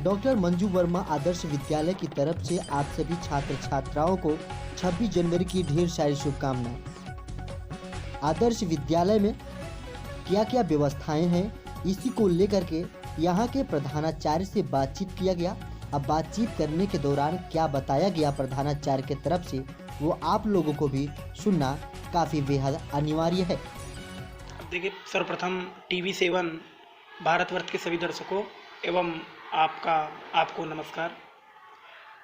Doctor Manju Verma Adarsh Vidyalaya की तरफ से आप सभी छात्र छात्राओं को 26 जनवरी की ढेर सारी शुभकामनाएं। आदर्श विद्यालय में क्या क्या व्यवस्थाएं हैं, इसी को लेकर के यहाँ के प्रधानाचार्य से बातचीत किया गया। अब बातचीत करने के दौरान क्या बताया गया प्रधानाचार्य की तरफ से, वो आप लोगों को भी सुनना काफ़ी बेहद अनिवार्य है। देखिए, सर्वप्रथम TV7 भारतवर्ष के सभी दर्शकों एवं आपको नमस्कार।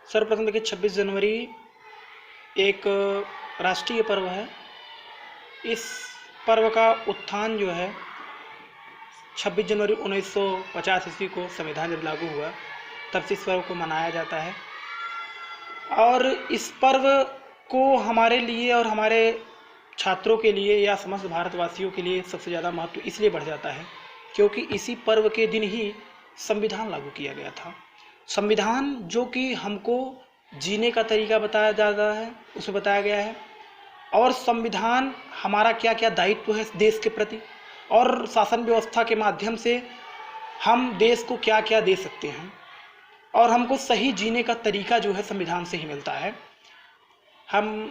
सर्वप्रथम देखिए, 26 जनवरी एक राष्ट्रीय पर्व है। इस पर्व का उत्थान जो है 26 जनवरी 1950 ईस्वी को संविधान जब लागू हुआ तब से इस पर्व को मनाया जाता है। और इस पर्व को हमारे लिए और हमारे छात्रों के लिए या समस्त भारतवासियों के लिए सबसे ज़्यादा महत्व इसलिए बढ़ जाता है क्योंकि इसी पर्व के दिन ही संविधान लागू किया गया था। संविधान जो कि हमको जीने का तरीका बताया जाता है, उसमें बताया गया है, और संविधान हमारा क्या क्या दायित्व है देश के प्रति, और शासन व्यवस्था के माध्यम से हम देश को क्या क्या दे सकते हैं, और हमको सही जीने का तरीका जो है संविधान से ही मिलता है। हम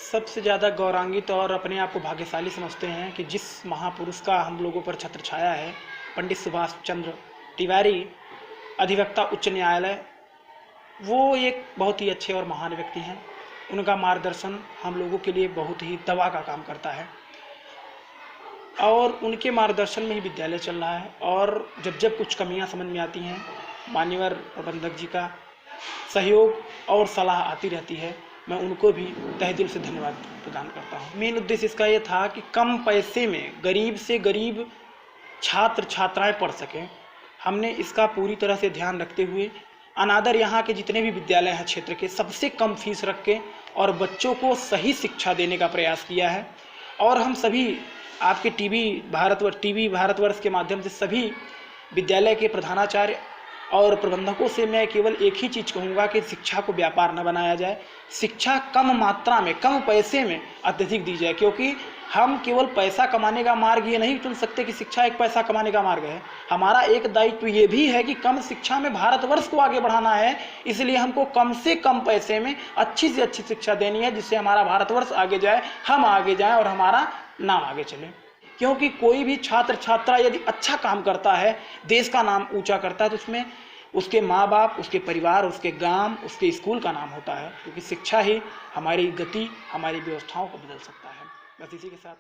सबसे ज़्यादा गौरवान्वित और अपने आप को भाग्यशाली समझते हैं कि जिस महापुरुष का हम लोगों पर छत्र छाया है, पंडित सुभाष चंद्र तिवारी, अधिवक्ता उच्च न्यायालय, वो एक बहुत ही अच्छे और महान व्यक्ति हैं। उनका मार्गदर्शन हम लोगों के लिए बहुत ही दवा का काम करता है और उनके मार्गदर्शन में ही विद्यालय चल रहा है। और जब कुछ कमियां समझ में आती हैं, माननीय प्रबंधक जी का सहयोग और सलाह आती रहती है, मैं उनको भी तहे दिल से धन्यवाद प्रदान करता हूँ। मेन उद्देश्य इसका ये था कि कम पैसे में गरीब से गरीब छात्र छात्राएं पढ़ सकें। हमने इसका पूरी तरह से ध्यान रखते हुए अनादर यहाँ के जितने भी विद्यालय हैं क्षेत्र के, सबसे कम फीस रख के और बच्चों को सही शिक्षा देने का प्रयास किया है। और हम सभी आपके टीवी भारतवर्ष के माध्यम से सभी विद्यालय के प्रधानाचार्य और प्रबंधकों से मैं केवल एक ही चीज़ कहूँगा कि शिक्षा को व्यापार न बनाया जाए। शिक्षा कम मात्रा में, कम पैसे में अत्यधिक दी जाए, क्योंकि हम केवल पैसा कमाने का मार्ग ये नहीं चुन सकते कि शिक्षा एक पैसा कमाने का मार्ग है। हमारा एक दायित्व ये भी है कि कम शिक्षा में भारतवर्ष को आगे बढ़ाना है, इसलिए हमको कम से कम पैसे में अच्छी से अच्छी शिक्षा देनी है, जिससे हमारा भारतवर्ष आगे जाए, हम आगे जाएँ और हमारा नाम आगे चले। क्योंकि कोई भी छात्र छात्रा यदि अच्छा काम करता है, देश का नाम ऊंचा करता है, तो उसमें उसके माँ बाप, उसके परिवार, उसके गांव, उसके स्कूल का नाम होता है, क्योंकि शिक्षा ही हमारी गति, हमारी व्यवस्थाओं को बदल सकता है। बस इसी के साथ